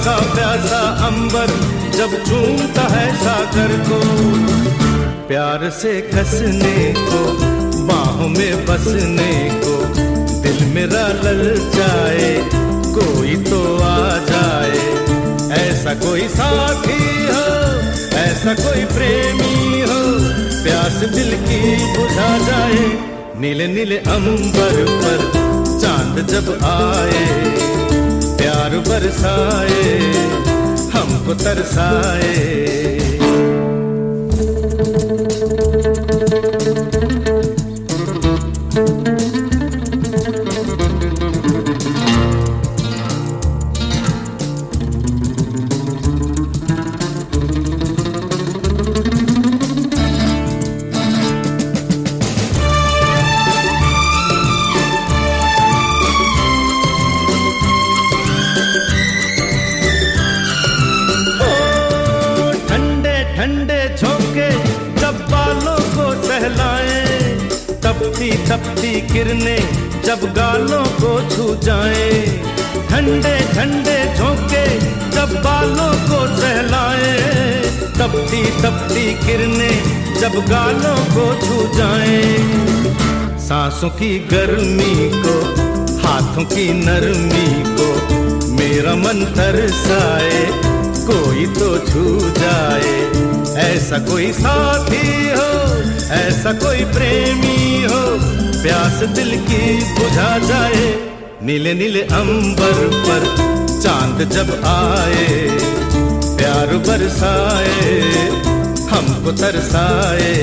का प्यासा अंबर जब चूमता है सागर को, प्यार से कसने को, बाहों में बसने को, दिल मेरा ललचाए, कोई तो आ जाए। ऐसा कोई साथी हो, ऐसा कोई प्रेमी हो, प्यास दिल की बुझा जाए। नीले नीले अंबर पर चांद जब आए, प्यार बरसाए, हमको तरसाए। ठंडे झोंके जब बालों को सहलाएं, तपती तपती किरणें जब गालों को छू जाएं। ठंडे ठंडे झोंके जब बालों को सहलाएं, तपती तपती किरणें जब गालों को छू जाएं। सांसों की गर्मी को, हाथों की नरमी को, मेरा मन तरसाए, कोई तो छू जाए। ऐसा कोई साथी हो, ऐसा कोई प्रेमी हो, प्यास दिल की बुझा जाए। नीले नीले अंबर पर चांद जब आए, प्यार बरसाए, हमको तरसाए।